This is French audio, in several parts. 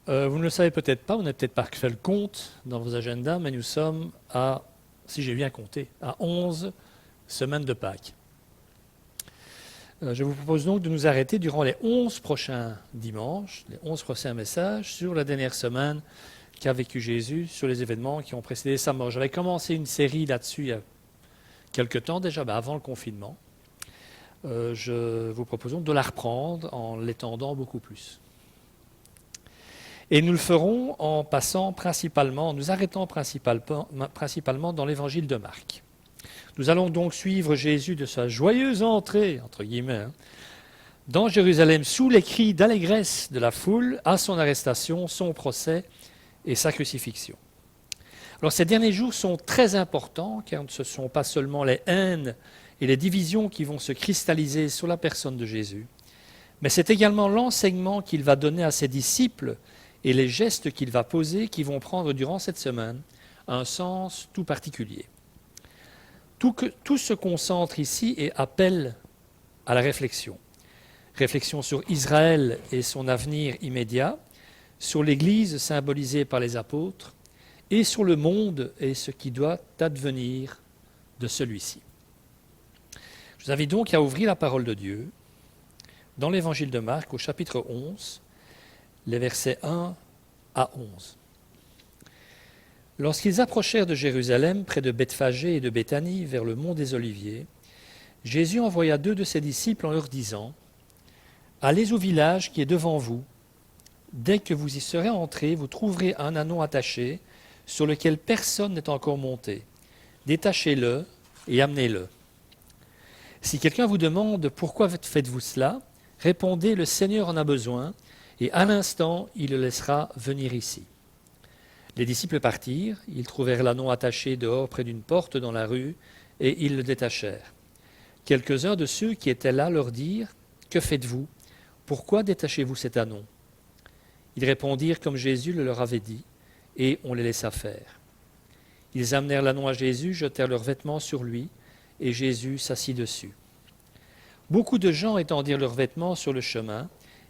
Vous ne le savez peut-être pas, vous n'avez peut-être pas fait le compte dans vos agendas, mais nous sommes à, si j'ai bien compté, à 11 semaines de Pâques. Je vous propose donc de nous arrêter durant les 11 prochains dimanches, les 11 prochains messages sur la dernière semaine qu'a vécu Jésus, sur les événements qui ont précédé sa mort. J'avais commencé une série là-dessus il y a quelque temps déjà, avant le confinement. Je vous propose donc de la reprendre en l'étendant beaucoup plus. Et nous le ferons en passant principalement, nous arrêtant principalement dans l'évangile de Marc. Nous allons donc suivre Jésus de sa joyeuse entrée, entre guillemets, dans Jérusalem, sous les cris d'allégresse de la foule, à son arrestation, son procès et sa crucifixion. Alors ces derniers jours sont très importants, car ce ne sont pas seulement les haines et les divisions qui vont se cristalliser sur la personne de Jésus, mais c'est également l'enseignement qu'il va donner à ses disciples et les gestes qu'il va poser qui vont prendre durant cette semaine un sens tout particulier. Tout se concentre ici et appelle à la réflexion. Réflexion sur Israël et son avenir immédiat, sur l'Église symbolisée par les apôtres, et sur le monde et ce qui doit advenir de celui-ci. Je vous invite donc à ouvrir la parole de Dieu dans l'Évangile de Marc au chapitre 11, les versets 1 à 11. Lorsqu'ils approchèrent de Jérusalem, près de Bethphagée et de Béthanie, vers le mont des Oliviers, Jésus envoya 2 de ses disciples en leur disant : « Allez au village qui est devant vous. Dès que vous y serez entrés, vous trouverez un ânon attaché sur lequel personne n'est encore monté. Détachez-le et amenez-le. Si quelqu'un vous demande pourquoi faites-vous cela, répondez : le Seigneur en a besoin, et à l'instant, il le laissera venir ici. » Les disciples partirent, ils trouvèrent l'ânon attaché dehors près d'une porte dans la rue, et ils le détachèrent. Quelques-uns de ceux qui étaient là leur dirent : « Que faites-vous ? Pourquoi détachez-vous cet ânon ?» Ils répondirent comme Jésus le leur avait dit, et on les laissa faire. Ils amenèrent l'ânon à Jésus, jetèrent leurs vêtements sur lui, et Jésus s'assit dessus. Beaucoup de gens étendirent leurs vêtements sur le chemin,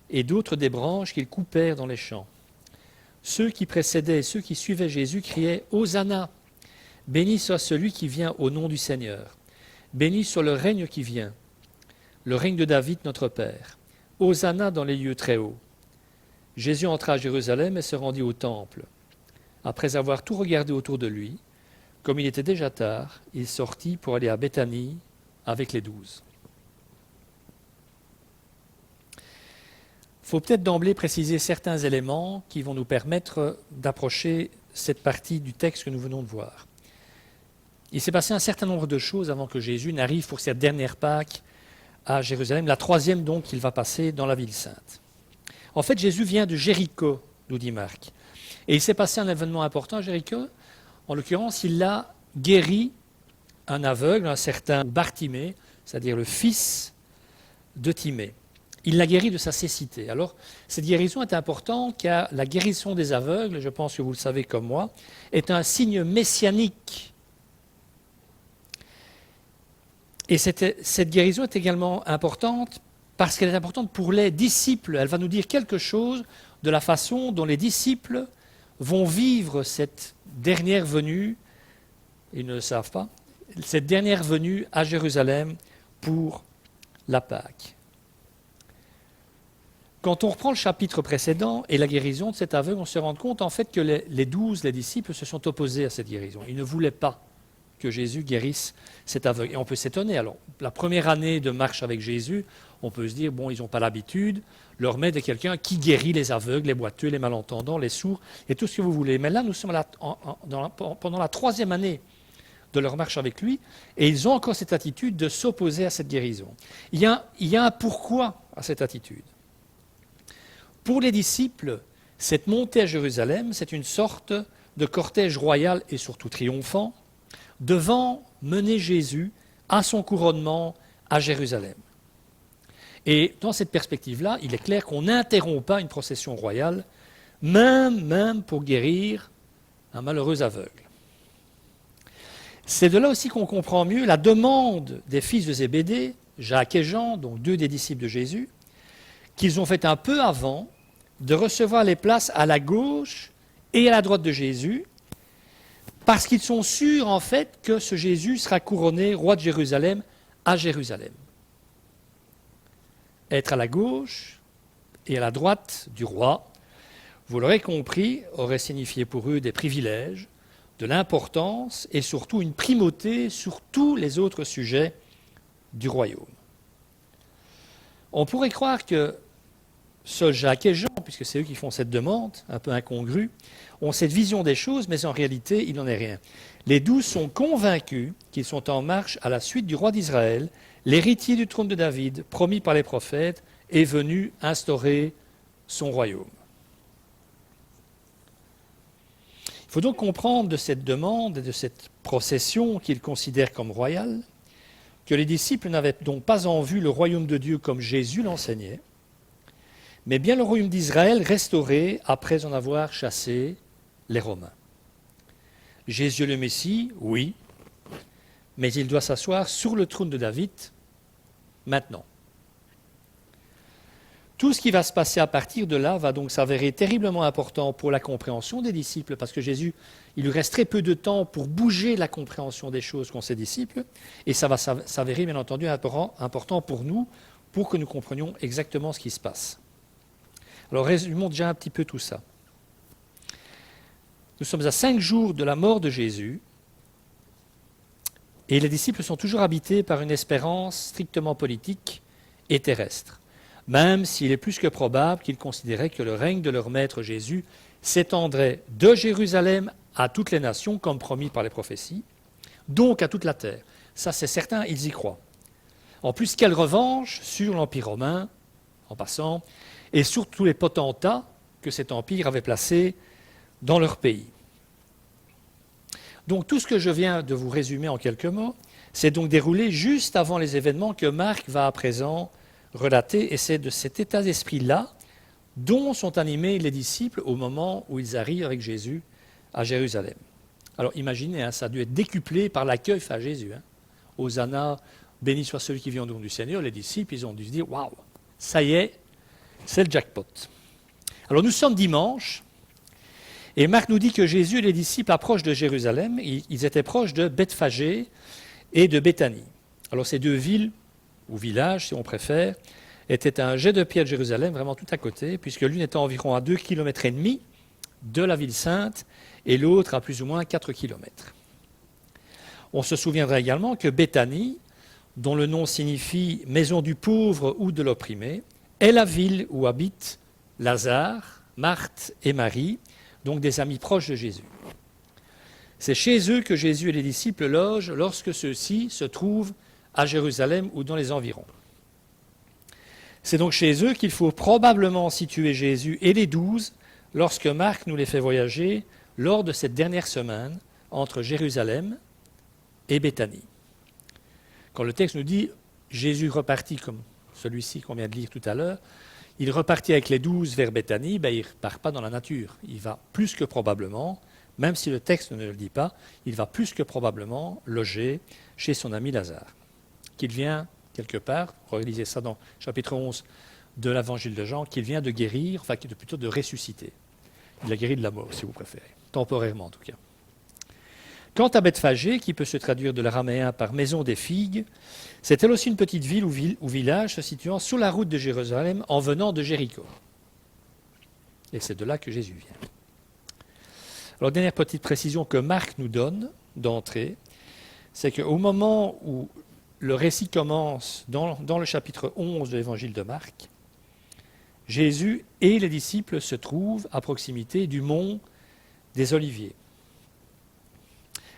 et d'autres des branches qu'ils coupèrent dans les champs. Ceux qui précédaient et ceux qui suivaient Jésus criaient : « Hosanna ! Béni soit celui qui vient au nom du Seigneur. Béni soit le règne qui vient, le règne de David notre Père. Hosanna dans les lieux très hauts. » Jésus entra à Jérusalem et se rendit au temple. Après avoir tout regardé autour de lui, comme il était déjà tard, il sortit pour aller à Béthanie avec les 12. Il faut peut-être d'emblée préciser certains éléments qui vont nous permettre d'approcher cette partie du texte que nous venons de voir. Il s'est passé un certain nombre de choses avant que Jésus n'arrive pour cette dernière Pâques à Jérusalem, la troisième donc qu'il va passer dans la ville sainte. En fait, Jésus vient de Jéricho, nous dit Marc. Et il s'est passé un événement important à Jéricho. En l'occurrence, il a guéri un aveugle, un certain Bartimée, c'est-à-dire le fils de Timée. Il l'a guéri de sa cécité. Alors, cette guérison est importante car la guérison des aveugles, je pense que vous le savez comme moi, est un signe messianique. Et cette guérison est également importante parce qu'elle est importante pour les disciples. Elle va nous dire quelque chose de la façon dont les disciples vont vivre cette dernière venue, ils ne le savent pas, cette dernière venue à Jérusalem pour la Pâque. Quand on reprend le chapitre précédent et la guérison de cet aveugle, on se rend compte en fait que les 12, les disciples, se sont opposés à cette guérison. Ils ne voulaient pas que Jésus guérisse cet aveugle. Et on peut s'étonner. Alors, la première année de marche avec Jésus, on peut se dire, bon, ils n'ont pas l'habitude, leur met de quelqu'un qui guérit les aveugles, les boiteux, les malentendants, les sourds, et tout ce que vous voulez. Mais là, nous sommes pendant la troisième année de leur marche avec lui, et ils ont encore cette attitude de s'opposer à cette guérison. Il y a un pourquoi à cette attitude. Pour les disciples, cette montée à Jérusalem, c'est une sorte de cortège royal et surtout triomphant, devant mener Jésus à son couronnement à Jérusalem. Et dans cette perspective-là, il est clair qu'on n'interrompt pas une procession royale, même pour guérir un malheureux aveugle. C'est de là aussi qu'on comprend mieux la demande des fils de Zébédée, Jacques et Jean, donc 2 des disciples de Jésus, qu'ils ont fait un peu avant de recevoir les places à la gauche et à la droite de Jésus, parce qu'ils sont sûrs en fait que ce Jésus sera couronné roi de Jérusalem à Jérusalem. Être à la gauche et à la droite du roi, vous l'aurez compris, aurait signifié pour eux des privilèges, de l'importance et surtout une primauté sur tous les autres sujets du royaume. On pourrait croire que seuls Jacques et Jean, puisque c'est eux qui font cette demande, un peu incongrue, ont cette vision des choses, mais en réalité, il n'en est rien. Les 12 sont convaincus qu'ils sont en marche à la suite du roi d'Israël, l'héritier du trône de David, promis par les prophètes, est venu instaurer son royaume. Il faut donc comprendre de cette demande et de cette procession qu'ils considèrent comme royale, que les disciples n'avaient donc pas en vue le royaume de Dieu comme Jésus l'enseignait, mais bien le royaume d'Israël restauré après en avoir chassé les Romains. Jésus le Messie, oui, mais il doit s'asseoir sur le trône de David maintenant. Tout ce qui va se passer à partir de là va donc s'avérer terriblement important pour la compréhension des disciples, parce que Jésus, il lui reste très peu de temps pour bouger la compréhension des choses qu'ont ses disciples, et ça va s'avérer bien entendu important pour nous, pour que nous comprenions exactement ce qui se passe. Alors résumons déjà un petit peu tout ça. Nous sommes à 5 jours de la mort de Jésus, et les disciples sont toujours habités par une espérance strictement politique et terrestre, même s'il est plus que probable qu'ils considéraient que le règne de leur maître Jésus s'étendrait de Jérusalem à toutes les nations, comme promis par les prophéties, donc à toute la terre. Ça, c'est certain, ils y croient. En plus, quelle revanche sur l'Empire romain, en passant, et sur tous les potentats que cet empire avait placés dans leur pays. Donc tout ce que je viens de vous résumer en quelques mots, c'est donc déroulé juste avant les événements que Marc va à présent relater, et c'est de cet état d'esprit-là dont sont animés les disciples au moment où ils arrivent avec Jésus à Jérusalem. Alors imaginez, ça a dû être décuplé par l'accueil fait à Jésus. Hosanna, béni soit celui qui vient au nom du Seigneur. Les disciples, ils ont dû se dire, waouh, ça y est, c'est le jackpot. Alors nous sommes dimanche, et Marc nous dit que Jésus et les disciples approchent de Jérusalem. Ils étaient proches de Bethphagée et de Béthanie. Alors ces deux villes, ou villages si on préfère, étaient à un jet de pied de Jérusalem, vraiment tout à côté, puisque l'une était environ à 2,5 km de la ville sainte, et l'autre à plus ou moins 4 km. On se souviendra également que Béthanie, dont le nom signifie maison du pauvre ou de l'opprimé, est la ville où habitent Lazare, Marthe et Marie, donc des amis proches de Jésus. C'est chez eux que Jésus et les disciples logent lorsque ceux-ci se trouvent à Jérusalem ou dans les environs. C'est donc chez eux qu'il faut probablement situer Jésus et les 12 lorsque Marc nous les fait voyager lors de cette dernière semaine entre Jérusalem et Béthanie. Quand le texte nous dit Jésus repartit comme celui-ci qu'on vient de lire tout à l'heure, il repartit avec les 12 vers Béthanie, il ne part pas dans la nature. Il va plus que probablement, même si le texte ne le dit pas, il va plus que probablement loger chez son ami Lazare, qu'il vient quelque part, relisez ça dans chapitre 11 de l'évangile de Jean, qu'il vient de guérir, enfin plutôt de ressusciter. Il a guéri de la mort, si vous préférez, temporairement en tout cas. Quant à Bethphagée, qui peut se traduire de l'araméen par maison des figues, c'est elle aussi une petite ville ou village se situant sur la route de Jérusalem en venant de Jéricho. Et c'est de là que Jésus vient. Alors, dernière petite précision que Marc nous donne d'entrée, c'est qu'au moment où le récit commence dans le chapitre 11 de l'évangile de Marc, Jésus et les disciples se trouvent à proximité du mont des Oliviers.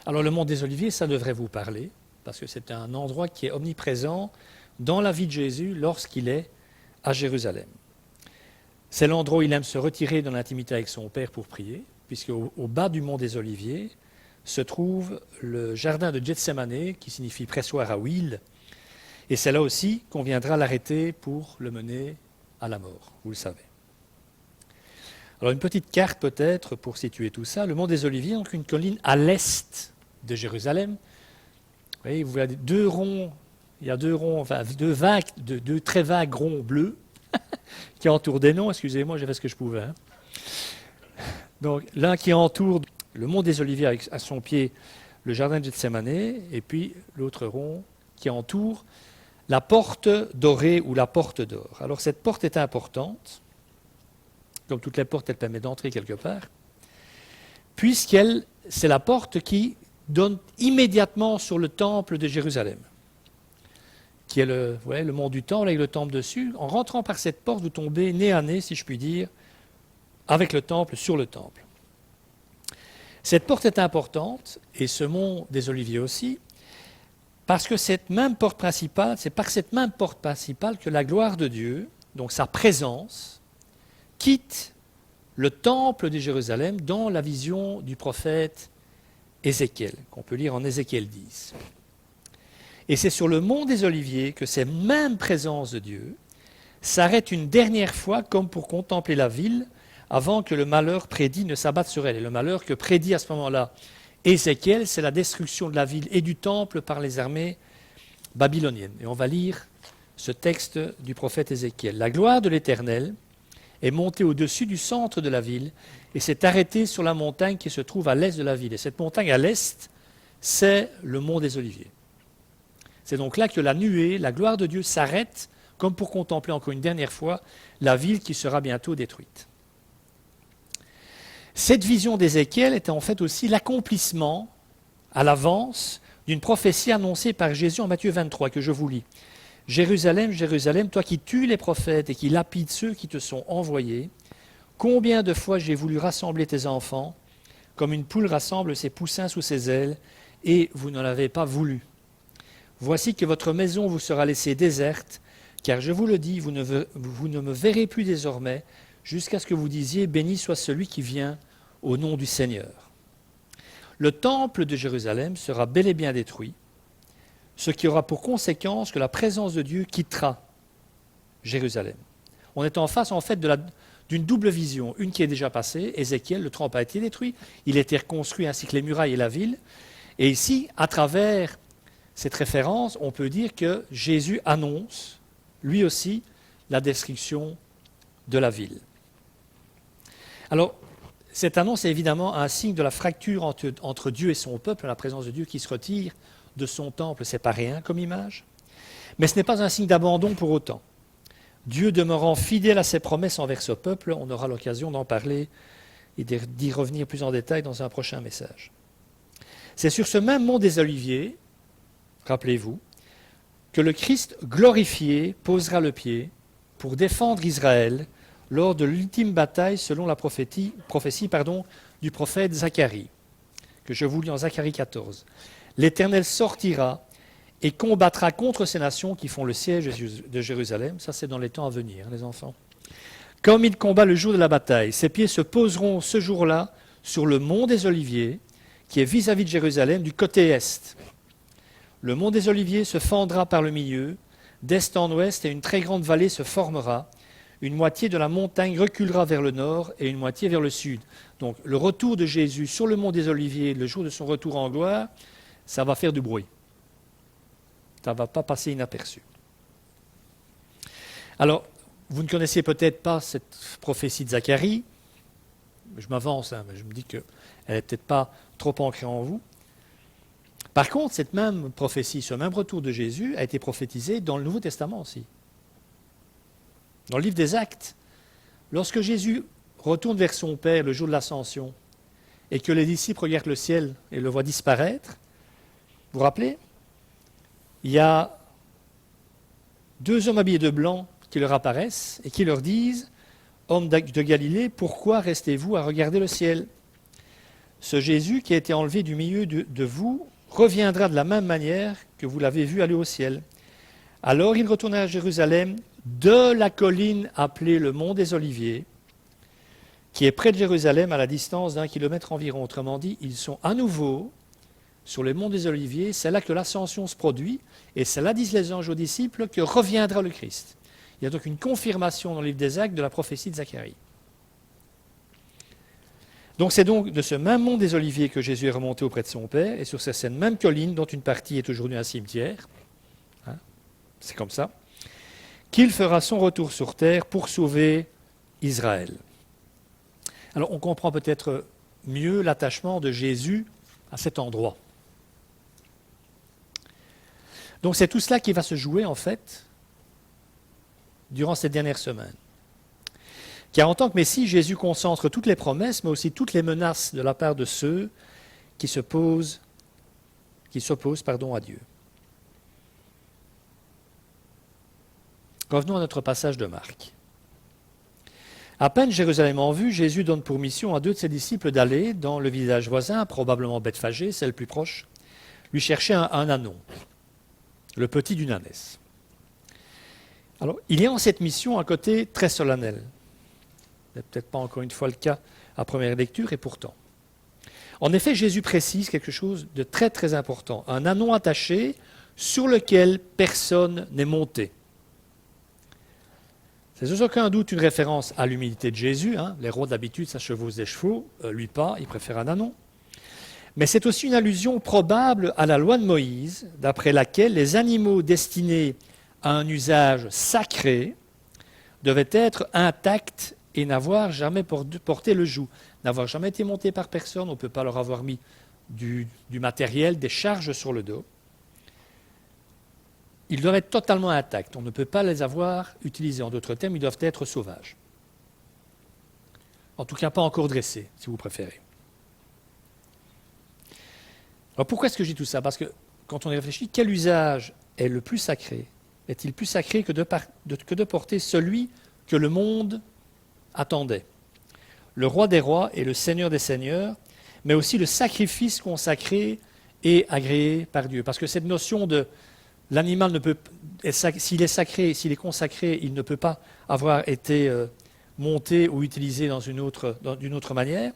Alors le mont des Oliviers, ça devrait vous parler, parce que c'est un endroit qui est omniprésent dans la vie de Jésus lorsqu'il est à Jérusalem. C'est l'endroit où il aime se retirer dans l'intimité avec son Père pour prier, puisque au bas du mont des Oliviers se trouve le jardin de Gethsémané, qui signifie pressoir à huile, et c'est là aussi qu'on viendra l'arrêter pour le mener à la mort, vous le savez. Alors une petite carte peut-être pour situer tout ça. Le mont des Oliviers, donc une colline à l'est de Jérusalem. Vous voyez, il y a deux très vagues ronds bleus qui entoure des noms, excusez-moi, j'ai fait ce que je pouvais. Hein. Donc l'un qui entoure le mont des Oliviers avec à son pied le jardin de Gethsémane, et puis l'autre rond qui entoure la porte dorée ou la porte d'or. Alors cette porte est importante, comme toutes les portes, elle permet d'entrer quelque part, c'est la porte qui donne immédiatement sur le temple de Jérusalem, qui est le mont du temple avec le temple dessus. En rentrant par cette porte, vous tombez nez à nez, si je puis dire, avec le temple, sur le temple. Cette porte est importante, et ce mont des Oliviers aussi, parce que c'est par cette même porte principale que la gloire de Dieu, donc sa présence, quitte le temple de Jérusalem dans la vision du prophète Ézéchiel, qu'on peut lire en Ézéchiel 10. Et c'est sur le mont des Oliviers que ces mêmes présences de Dieu s'arrêtent une dernière fois comme pour contempler la ville avant que le malheur prédit ne s'abatte sur elle. Et le malheur que prédit à ce moment-là Ézéchiel, c'est la destruction de la ville et du temple par les armées babyloniennes. Et on va lire ce texte du prophète Ézéchiel. La gloire de l'Éternel est montée au-dessus du centre de la ville et s'est arrêtée sur la montagne qui se trouve à l'est de la ville. Et cette montagne à l'est, c'est le mont des Oliviers. C'est donc là que la nuée, la gloire de Dieu s'arrête, comme pour contempler encore une dernière fois la ville qui sera bientôt détruite. Cette vision d'Ézéchiel était en fait aussi l'accomplissement à l'avance d'une prophétie annoncée par Jésus en Matthieu 23, que je vous lis. « Jérusalem, Jérusalem, toi qui tues les prophètes et qui lapides ceux qui te sont envoyés, combien de fois j'ai voulu rassembler tes enfants, comme une poule rassemble ses poussins sous ses ailes, et vous n'en avez pas voulu. Voici que votre maison vous sera laissée déserte, car je vous le dis, vous ne me verrez plus désormais, jusqu'à ce que vous disiez, béni soit celui qui vient au nom du Seigneur. Le temple de Jérusalem sera bel et bien détruit, ce qui aura pour conséquence que la présence de Dieu quittera Jérusalem. On est en face, en fait, d'une double vision. Une qui est déjà passée, Ézéchiel, le temple a été détruit, il a été reconstruit ainsi que les murailles et la ville. Et ici, à travers cette référence, on peut dire que Jésus annonce, lui aussi, la destruction de la ville. Alors, cette annonce est évidemment un signe de la fracture entre Dieu et son peuple, la présence de Dieu qui se retire de son temple, c'est pas rien comme image. Mais ce n'est pas un signe d'abandon pour autant. Dieu demeurant fidèle à ses promesses envers ce peuple, on aura l'occasion d'en parler et d'y revenir plus en détail dans un prochain message. C'est sur ce même mont des Oliviers, rappelez-vous, que le Christ glorifié posera le pied pour défendre Israël lors de l'ultime bataille selon la prophétie du prophète Zacharie, que je vous lis en Zacharie 14. L'Éternel sortira et combattra contre ces nations qui font le siège de Jérusalem. Ça, c'est dans les temps à venir, les enfants. Comme il combat le jour de la bataille, ses pieds se poseront ce jour-là sur le mont des Oliviers, qui est vis-à-vis de Jérusalem, du côté est. Le mont des Oliviers se fendra par le milieu, d'est en ouest, et une très grande vallée se formera. Une moitié de la montagne reculera vers le nord et une moitié vers le sud. Donc le retour de Jésus sur le mont des Oliviers, le jour de son retour en gloire, ça va faire du bruit. Ça ne va pas passer inaperçu. Alors, vous ne connaissez peut-être pas cette prophétie de Zacharie. Je m'avance, mais je me dis qu'elle n'est peut-être pas trop ancrée en vous. Par contre, cette même prophétie, ce même retour de Jésus a été prophétisé dans le Nouveau Testament aussi. Dans le livre des Actes, lorsque Jésus retourne vers son Père le jour de l'Ascension et que les disciples regardent le ciel et le voient disparaître, vous vous rappelez? Il y a deux hommes habillés de blanc qui leur apparaissent et qui leur disent « Hommes de Galilée, pourquoi restez-vous à regarder le ciel? Ce Jésus qui a été enlevé du milieu de vous reviendra de la même manière que vous l'avez vu aller au ciel. » Alors ils retournèrent à Jérusalem de la colline appelée le mont des Oliviers, qui est près de Jérusalem à la distance d'1 kilomètre environ. Autrement dit, ils sont à nouveau sur le mont des Oliviers, c'est là que l'ascension se produit, et c'est là, disent les anges aux disciples, que reviendra le Christ. Il y a donc une confirmation dans le livre des Actes de la prophétie de Zacharie. Donc c'est donc de ce même mont des Oliviers que Jésus est remonté auprès de son Père, et sur cette même colline, dont une partie est aujourd'hui un cimetière, c'est comme ça, qu'il fera son retour sur terre pour sauver Israël. Alors on comprend peut-être mieux l'attachement de Jésus à cet endroit. Donc c'est tout cela qui va se jouer en fait durant cette dernière semaine. Car en tant que Messie, Jésus concentre toutes les promesses, mais aussi toutes les menaces de la part de ceux qui s'opposent à Dieu. Revenons à notre passage de Marc. À peine Jérusalem en vue, Jésus donne pour mission à 2 de ses disciples d'aller dans le village voisin, probablement Bethphagée, celle plus proche, lui chercher un ânon, le petit d'une ânesse. Alors, il y a en cette mission un côté très solennel. Ce n'est peut-être pas encore une fois le cas à première lecture, et pourtant. En effet, Jésus précise quelque chose de très très important, un ânon attaché sur lequel personne n'est monté. C'est sans aucun doute une référence à l'humilité de Jésus. Les rois d'habitude, ça chevauche des chevaux, lui pas, il préfère un ânon. Mais c'est aussi une allusion probable à la loi de Moïse, d'après laquelle les animaux destinés à un usage sacré devaient être intacts et n'avoir jamais porté le joug, n'avoir jamais été montés par personne, on ne peut pas leur avoir mis du matériel, des charges sur le dos. Ils doivent être totalement intacts, on ne peut pas les avoir utilisés. En d'autres termes, ils doivent être sauvages. En tout cas, pas encore dressés, si vous préférez. Alors pourquoi est-ce que je dis tout ça? Parce que quand on y réfléchit, quel usage est le plus sacré? Est-il plus sacré que de porter celui que le monde attendait? Le roi des rois et le seigneur des seigneurs, mais aussi le sacrifice consacré et agréé par Dieu. Parce que cette notion de l'animal ne peut, s'il est sacré, s'il est consacré, il ne peut pas avoir été monté ou utilisé d'une autre manière.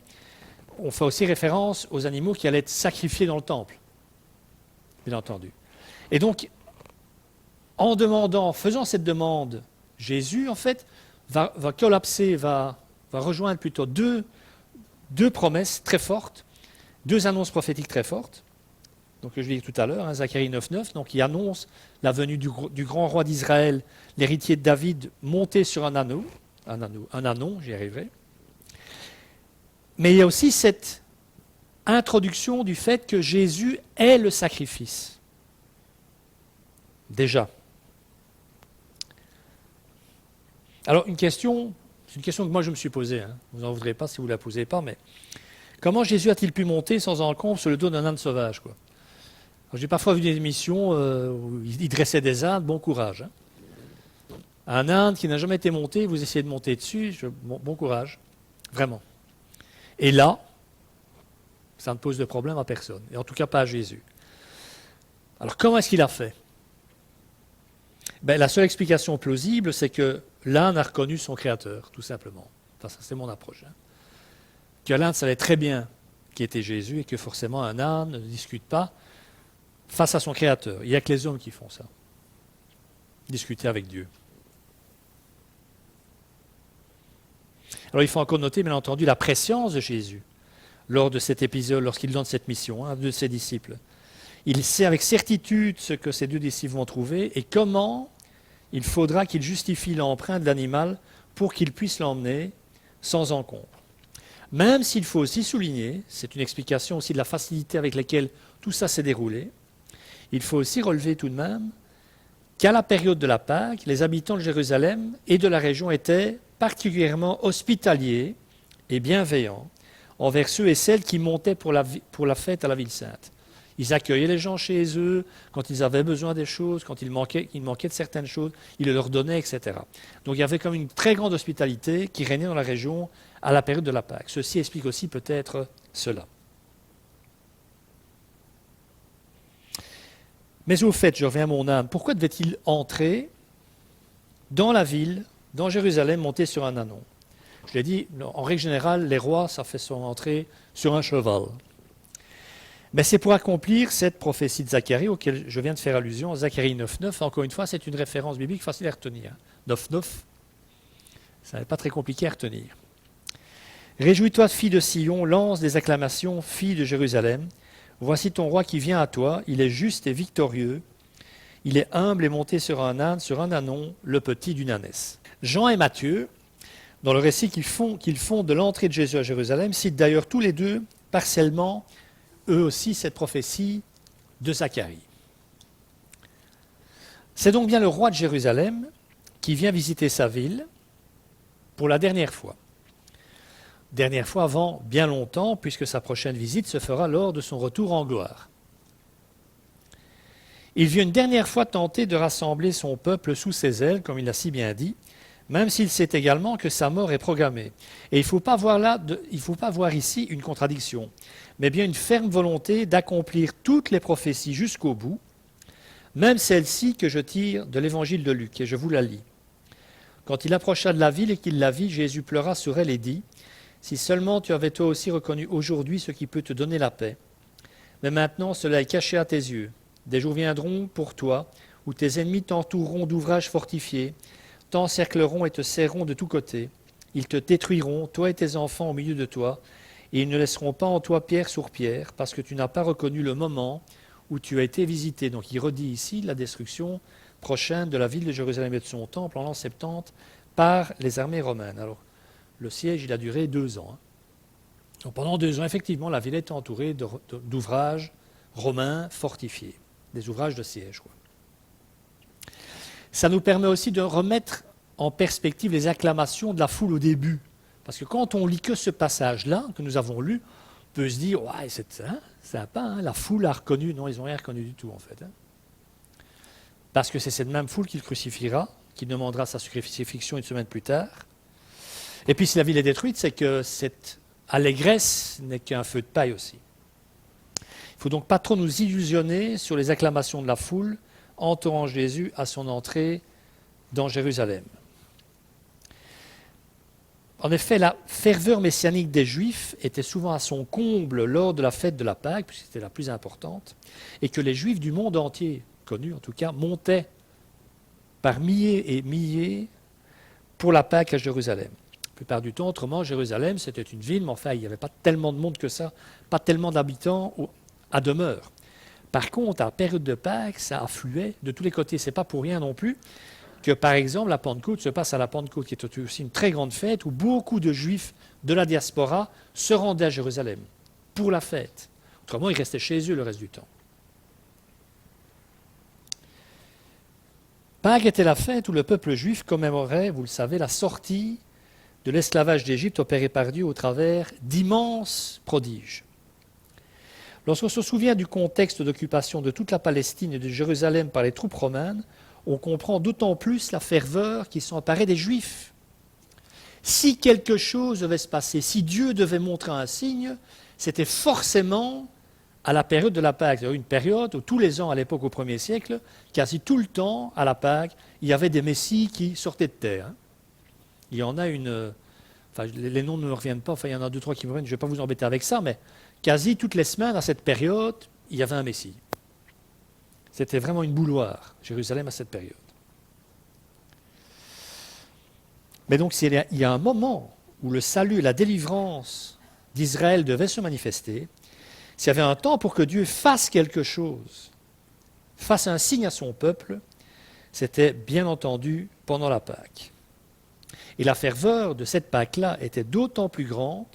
On fait aussi référence aux animaux qui allaient être sacrifiés dans le temple, bien entendu. Et donc, en faisant cette demande, Jésus, en fait, va collapser, va rejoindre plutôt deux promesses très fortes, deux annonces prophétiques très fortes. Donc, je l'ai dit tout à l'heure, Zacharie 9,9, donc il annonce la venue du grand roi d'Israël, l'héritier de David, monté sur un ânon, j'y arriverai. Mais il y a aussi cette introduction du fait que Jésus est le sacrifice. Déjà. Alors, c'est une question que moi je me suis posée. Vous n'en voudrez pas si vous ne la posez pas, mais comment Jésus a-t-il pu monter sans encombre sur le dos d'un âne sauvage, quoi? J'ai parfois vu des émissions où il dressait des ânes, bon courage. Un âne qui n'a jamais été monté, vous essayez de monter dessus, bon courage, vraiment. Et là, ça ne pose de problème à personne, et en tout cas pas à Jésus. Alors comment est-ce qu'il a fait? La seule explication plausible, c'est que l'âne a reconnu son créateur, tout simplement. Enfin, ça c'est mon approche. Que l'âne savait très bien qui était Jésus, et que forcément un âne ne discute pas face à son créateur. Il n'y a que les hommes qui font ça. Discuter avec Dieu. Alors il faut encore noter, bien entendu, la préscience de Jésus lors de cet épisode, lorsqu'il donne cette mission à deux de ses disciples. Il sait avec certitude ce que ces deux disciples vont trouver et comment il faudra qu'il justifie l'empreinte de l'animal pour qu'il puisse l'emmener sans encombre. Même s'il faut aussi souligner, c'est une explication aussi de la facilité avec laquelle tout ça s'est déroulé, il faut aussi relever tout de même qu'à la période de la Pâque, les habitants de Jérusalem et de la région étaient particulièrement hospitaliers et bienveillants envers ceux et celles qui montaient pour la fête à la ville sainte. Ils accueillaient les gens chez eux quand ils avaient besoin des choses, quand il manquait de certaines choses, ils le leur donnaient, etc. Donc il y avait comme une très grande hospitalité qui régnait dans la région à la période de la Pâque. Ceci explique aussi peut-être cela. Mais au fait, je reviens à mon âme, pourquoi devait-il entrer dans la ville, dans Jérusalem, monté sur un ânon? Je l'ai dit, en règle générale, les rois, ça fait son entrée sur un cheval. Mais c'est pour accomplir cette prophétie de Zacharie auquel je viens de faire allusion, Zacharie 9,9. Encore une fois, c'est une référence biblique facile à retenir. 9,9, ça n'est pas très compliqué à retenir. Réjouis-toi, fille de Sion, lance des acclamations, fille de Jérusalem. Voici ton roi qui vient à toi, il est juste et victorieux. Il est humble et monté sur un âne, sur un ânon, le petit d'une ânesse. Jean et Matthieu, dans le récit qu'ils font de l'entrée de Jésus à Jérusalem, citent d'ailleurs tous les deux, partiellement, eux aussi, cette prophétie de Zacharie. C'est donc bien le roi de Jérusalem qui vient visiter sa ville pour la dernière fois. Dernière fois avant bien longtemps, puisque sa prochaine visite se fera lors de son retour en gloire. Il vient une dernière fois tenter de rassembler son peuple sous ses ailes, comme il l'a si bien dit, même s'il sait également que sa mort est programmée. Et il ne faut pas voir ici une contradiction, mais bien une ferme volonté d'accomplir toutes les prophéties jusqu'au bout, même celle-ci que je tire de l'évangile de Luc, et je vous la lis. Quand il approcha de la ville et qu'il la vit, Jésus pleura sur elle et dit, « Si seulement tu avais toi aussi reconnu aujourd'hui ce qui peut te donner la paix. Mais maintenant cela est caché à tes yeux. Des jours viendront pour toi, où tes ennemis t'entoureront d'ouvrages fortifiés, t'encercleront et te serreront de tous côtés. Ils te détruiront, toi et tes enfants au milieu de toi, et ils ne laisseront pas en toi pierre sur pierre, parce que tu n'as pas reconnu le moment où tu as été visité. » Donc il redit ici la destruction prochaine de la ville de Jérusalem et de son temple en l'an 70 par les armées romaines. Alors, le siège, il a duré 2 ans. Donc, pendant 2 ans, effectivement, la ville était entourée d'ouvrages romains fortifiés, des ouvrages de siège, quoi. Ça nous permet aussi de remettre en perspective les acclamations de la foule au début. Parce que quand on lit que ce passage-là, que nous avons lu, on peut se dire, ouais, c'est sympa, hein, la foule a reconnu. Non, ils n'ont rien reconnu du tout, en fait. Parce que c'est cette même foule qui le crucifiera, qui demandera sa crucifixion une semaine plus tard. Et puis si la ville est détruite, c'est que cette allégresse n'est qu'un feu de paille aussi. Il ne faut donc pas trop nous illusionner sur les acclamations de la foule entourant Jésus à son entrée dans Jérusalem. En effet, la ferveur messianique des Juifs était souvent à son comble lors de la fête de la Pâque, puisque c'était la plus importante, et que les Juifs du monde entier, connus en tout cas, montaient par milliers et milliers pour la Pâque à Jérusalem. La plupart du temps, autrement, Jérusalem, c'était une ville, mais enfin, il n'y avait pas tellement de monde que ça, pas tellement d'habitants à demeure. Par contre, à la période de Pâques, ça affluait de tous les côtés. Ce n'est pas pour rien non plus que, par exemple, la Pentecôte se passe à la Pentecôte, qui est aussi une très grande fête, où beaucoup de Juifs de la diaspora se rendaient à Jérusalem pour la fête. Autrement, ils restaient chez eux le reste du temps. Pâques était la fête où le peuple juif commémorait, vous le savez, la sortie de l'esclavage d'Égypte opérée par Dieu au travers d'immenses prodiges. Lorsqu'on se souvient du contexte d'occupation de toute la Palestine et de Jérusalem par les troupes romaines, on comprend d'autant plus la ferveur qui s'emparait des Juifs. Si quelque chose devait se passer, si Dieu devait montrer un signe, c'était forcément à la période de la Pâque. C'est-à-dire une période où tous les ans, à l'époque au 1er siècle, quasi tout le temps, à la Pâque, il y avait des messies qui sortaient de terre. Il y en a une... Enfin, les noms ne me reviennent pas, enfin, il y en a 2, 3 qui me reviennent, je ne vais pas vous embêter avec ça, mais quasi toutes les semaines, à cette période, il y avait un Messie. C'était vraiment une bouilloire, Jérusalem, à cette période. Mais donc, il y a un moment où le salut, la délivrance d'Israël devait se manifester, s'il y avait un temps pour que Dieu fasse quelque chose, fasse un signe à son peuple, c'était bien entendu pendant la Pâque. Et la ferveur de cette Pâque-là était d'autant plus grande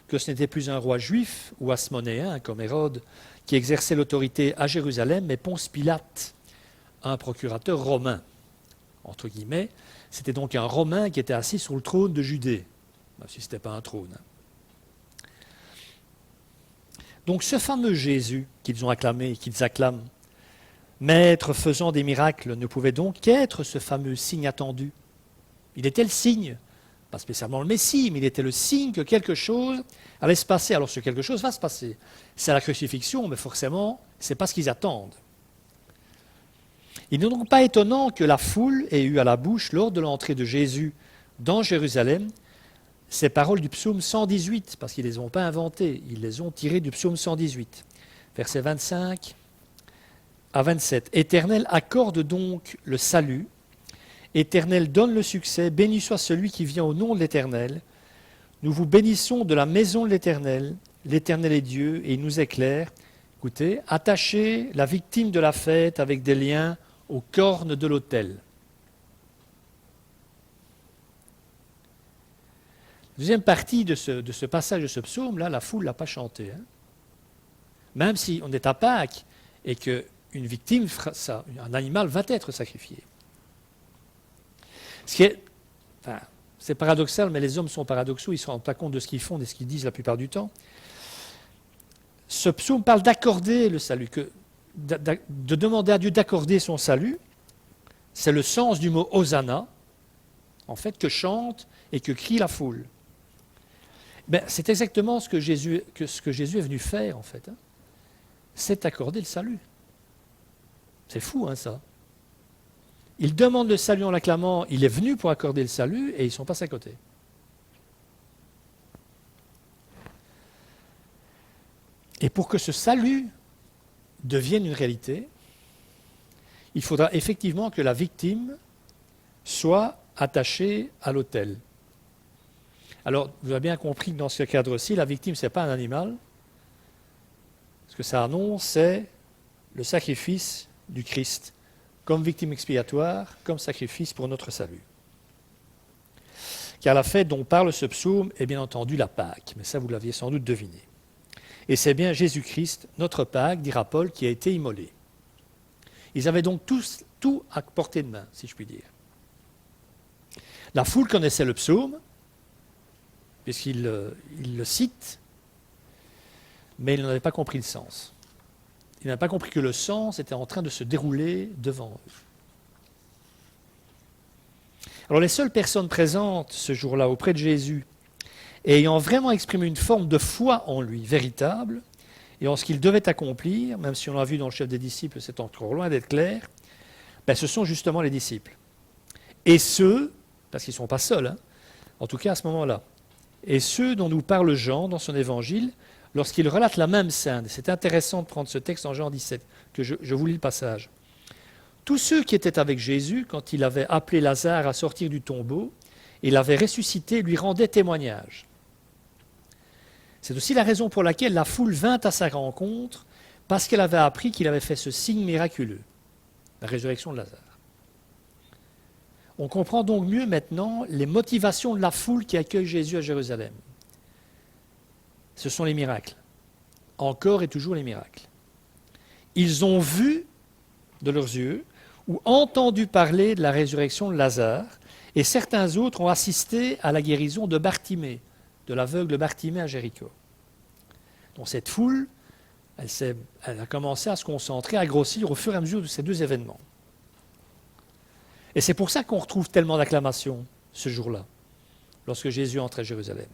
que ce n'était plus un roi juif ou hasmonéen comme Hérode qui exerçait l'autorité à Jérusalem, mais Ponce Pilate, un procurateur romain. Entre guillemets, c'était donc un Romain qui était assis sur le trône de Judée, même si ce n'était pas un trône. Donc ce fameux Jésus qu'ils ont acclamé et qu'ils acclament, Maître faisant des miracles, ne pouvait donc qu'être ce fameux signe attendu. Il était le signe, pas spécialement le Messie, mais il était le signe que quelque chose allait se passer. Alors ce quelque chose va se passer. C'est la crucifixion, mais forcément, ce n'est pas ce qu'ils attendent. Il n'est donc pas étonnant que la foule ait eu à la bouche, lors de l'entrée de Jésus dans Jérusalem, ces paroles du psaume 118, parce qu'ils ne les ont pas inventées, ils les ont tirées du psaume 118, versets 25 à 27. « Éternel, accorde donc le salut, Éternel, donne le succès, béni soit celui qui vient au nom de l'Éternel. Nous vous bénissons de la maison de l'Éternel, l'Éternel est Dieu et il nous éclaire. » Écoutez, attachez la victime de la fête avec des liens aux cornes de l'autel. Deuxième partie de ce passage de ce psaume-là, la foule ne l'a pas chanté. Hein. Même si on est à Pâques et qu'une victime, un animal va être sacrifié. Ce qui est, enfin, c'est paradoxal, mais les hommes sont paradoxaux, ils ne se rendent pas compte de ce qu'ils font et de ce qu'ils disent la plupart du temps. Ce psaume parle d'accorder le salut, de demander à Dieu d'accorder son salut. C'est le sens du mot Hosanna, en fait, que chante et que crie la foule. Ben, c'est exactement ce que Jésus est venu faire, en fait. Hein. C'est accorder le salut. C'est fou, hein, ça. Il demande le salut en l'acclamant, il est venu pour accorder le salut, et ils sont passés à côté. Et pour que ce salut devienne une réalité, il faudra effectivement que la victime soit attachée à l'autel. Alors, vous avez bien compris que dans ce cadre-ci, la victime, ce n'est pas un animal. Ce que ça annonce, c'est le sacrifice du Christ, comme victime expiatoire, comme sacrifice pour notre salut. Car la fête dont parle ce psaume est bien entendu la Pâque, mais ça vous l'aviez sans doute deviné. Et c'est bien Jésus-Christ, notre Pâque, dira Paul, qui a été immolé. Ils avaient donc tous tout à portée de main, si je puis dire. La foule connaissait le psaume, puisqu'il le cite, mais ils n'avaient pas compris le sens. Ils n'avaient pas compris que le sens était en train de se dérouler devant eux. Alors les seules personnes présentes ce jour-là auprès de Jésus, ayant vraiment exprimé une forme de foi en lui véritable, et en ce qu'il devait accomplir, même si on l'a vu dans le chef des disciples, c'est encore loin d'être clair, ben ce sont justement les disciples. Et ceux, parce qu'ils ne sont pas seuls, hein, en tout cas à ce moment-là, et ceux dont nous parle Jean dans son évangile, lorsqu'il relate la même scène. C'est intéressant de prendre ce texte en Jean 17, que je vous lis le passage. Tous ceux qui étaient avec Jésus, quand il avait appelé Lazare à sortir du tombeau, et l'avait ressuscité, lui rendaient témoignage. C'est aussi la raison pour laquelle la foule vint à sa rencontre, parce qu'elle avait appris qu'il avait fait ce signe miraculeux, la résurrection de Lazare. On comprend donc mieux maintenant les motivations de la foule qui accueille Jésus à Jérusalem. Ce sont les miracles. Encore et toujours les miracles. Ils ont vu de leurs yeux ou entendu parler de la résurrection de Lazare, et certains autres ont assisté à la guérison de Bartimée, de l'aveugle Bartimée à Jéricho. Donc cette foule, elle a commencé à se concentrer, à grossir au fur et à mesure de ces deux événements. Et c'est pour ça qu'on retrouve tellement d'acclamations ce jour-là, lorsque Jésus entre à Jérusalem.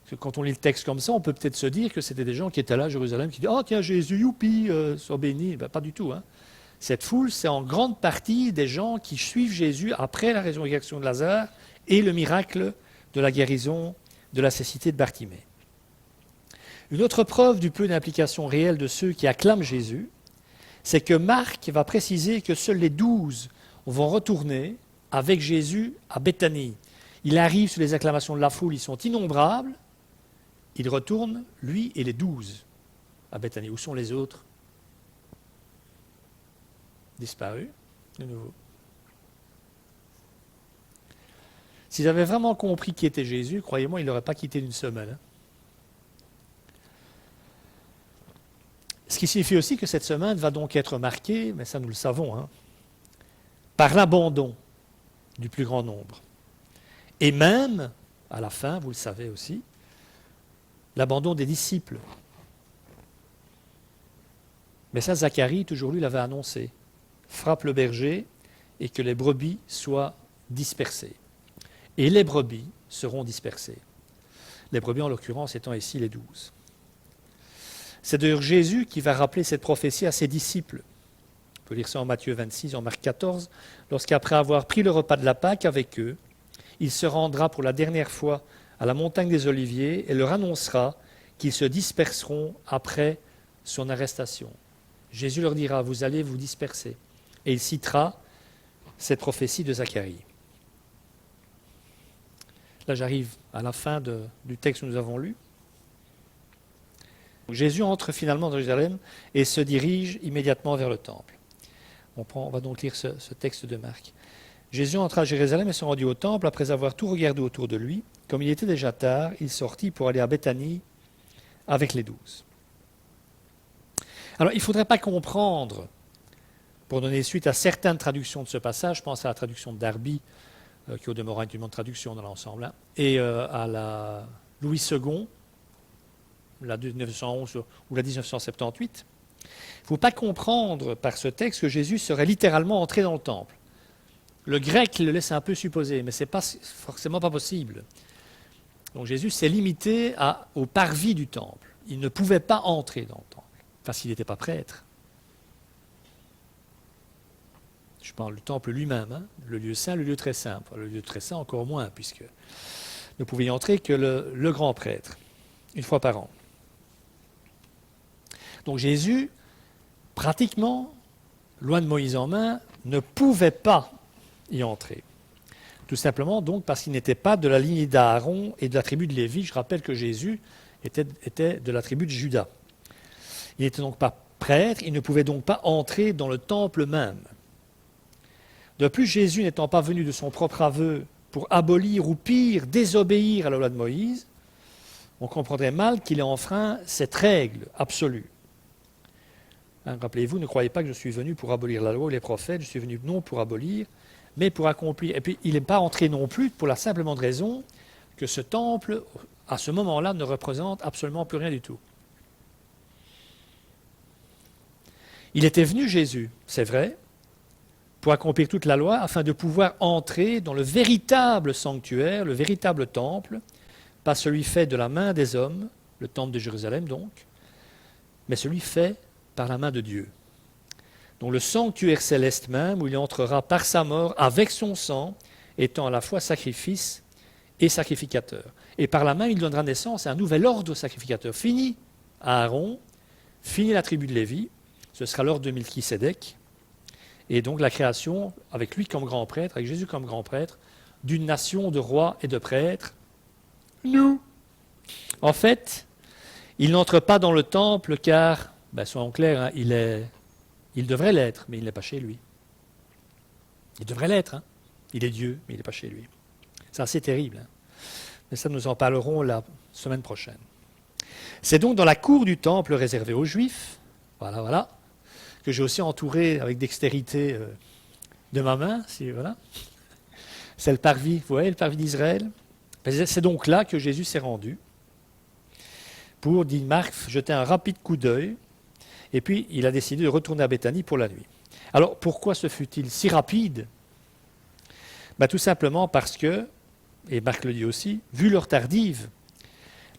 Parce que quand on lit le texte comme ça, on peut peut-être se dire que c'était des gens qui étaient là à Jérusalem, qui disaient « Ah, tiens, Jésus, youpi, sois béni ». Ben, pas du tout. Hein. Cette foule, c'est en grande partie des gens qui suivent Jésus après la résurrection de Lazare et le miracle de la guérison de la cécité de Bartimée. Une autre preuve du peu d'implication réelle de ceux qui acclament Jésus, c'est que Marc va préciser que seuls les 12 vont retourner avec Jésus à Béthanie. Il arrive sous les acclamations de la foule, ils sont innombrables. Il retourne, lui et les 12, à Béthanie. Où sont les autres? Disparus, de nouveau. S'ils avaient vraiment compris qui était Jésus, croyez-moi, ils ne l'auraient pas quitté d'une semaine. Hein. Ce qui signifie aussi que cette semaine va donc être marquée, mais ça nous le savons, hein, par l'abandon du plus grand nombre. Et même, à la fin, vous le savez aussi, l'abandon des disciples. Mais ça, Zacharie, toujours lui, l'avait annoncé. Frappe le berger et que les brebis soient dispersées. Et les brebis seront dispersées. Les brebis, en l'occurrence, étant ici les 12. C'est d'ailleurs Jésus qui va rappeler cette prophétie à ses disciples. On peut lire ça en Matthieu 26, en Marc 14, lorsqu'après avoir pris le repas de la Pâque avec eux, il se rendra pour la dernière fois à la montagne des Oliviers et leur annoncera qu'ils se disperseront après son arrestation. Jésus leur dira, vous allez vous disperser. Et il citera cette prophétie de Zacharie. Là, j'arrive à la fin du texte que nous avons lu. Jésus entre finalement dans Jérusalem et se dirige immédiatement vers le temple. On va donc lire ce texte de Marc. Jésus entra à Jérusalem et se rendit au temple après avoir tout regardé autour de lui. Comme il était déjà tard, il sortit pour aller à Béthanie avec les 12. Alors, il ne faudrait pas comprendre, pour donner suite à certaines traductions de ce passage, je pense à la traduction de Darby, qui au demeurant est une bonne traduction dans l'ensemble, hein, et à la Louis II, la 1911 ou la 1978. Il ne faut pas comprendre par ce texte que Jésus serait littéralement entré dans le temple. Le grec le laisse un peu supposer, mais ce n'est forcément pas possible. Donc Jésus s'est limité au parvis du temple. Il ne pouvait pas entrer dans le temple, parce qu'il n'était pas prêtre. Je parle du temple lui-même, hein, le lieu saint, le lieu très saint. Enfin, le lieu très saint encore moins, puisque ne pouvait y entrer que le grand prêtre, une fois par an. Donc Jésus, pratiquement, loin de Moïse en main, ne pouvait pas y entrer. Tout simplement donc parce qu'il n'était pas de la lignée d'Aaron et de la tribu de Lévi. Je rappelle que Jésus était de la tribu de Juda. Il n'était donc pas prêtre, il ne pouvait donc pas entrer dans le temple même. De plus, Jésus n'étant pas venu de son propre aveu pour abolir ou pire, désobéir à la loi de Moïse, on comprendrait mal qu'il ait enfreint cette règle absolue. Hein, rappelez-vous, ne croyez pas que je suis venu pour abolir la loi ou les prophètes, je suis venu non pour abolir, mais pour accomplir. Et puis, il n'est pas entré non plus pour la simple raison que ce temple, à ce moment-là, ne représente absolument plus rien du tout. Il était venu, Jésus, c'est vrai, pour accomplir toute la loi, afin de pouvoir entrer dans le véritable sanctuaire, le véritable temple, pas celui fait de la main des hommes, le temple de Jérusalem donc, mais celui fait par la main de Dieu. Donc le sanctuaire céleste même, où il entrera par sa mort, avec son sang, étant à la fois sacrifice et sacrificateur. Et par la main, il donnera naissance à un nouvel ordre sacrificateur. Fini Aaron, fini la tribu de Lévi, ce sera l'ordre de Melchisédek, et donc la création, avec lui comme grand prêtre, avec Jésus comme grand prêtre, d'une nation de rois et de prêtres, nous. En fait, il n'entre pas dans le temple car, soyons clairs, hein, il devrait l'être, mais il n'est pas chez lui. Il devrait l'être, hein. Il est Dieu, mais il n'est pas chez lui. C'est assez terrible, hein. Mais ça, nous en parlerons la semaine prochaine. C'est donc dans la cour du temple réservée aux Juifs, voilà, que j'ai aussi entouré avec dextérité de ma main, voilà. C'est le parvis, vous voyez, le parvis d'Israël. C'est donc là que Jésus s'est rendu pour, dit Marc, jeter un rapide coup d'œil, et puis il a décidé de retourner à Béthanie pour la nuit. Alors pourquoi se fut-il si rapide ? Tout simplement parce que, et Marc le dit aussi, vu l'heure tardive,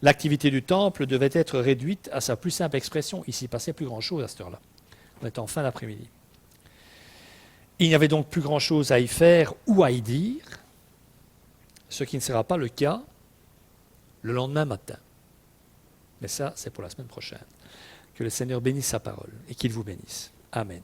l'activité du temple devait être réduite à sa plus simple expression. Il s'y passait plus grand-chose à cette heure-là. On était en fin d'après-midi. Il n'y avait donc plus grand-chose à y faire ou à y dire, ce qui ne sera pas le cas le lendemain matin. Mais ça, c'est pour la semaine prochaine. Que le Seigneur bénisse sa parole et qu'il vous bénisse. Amen.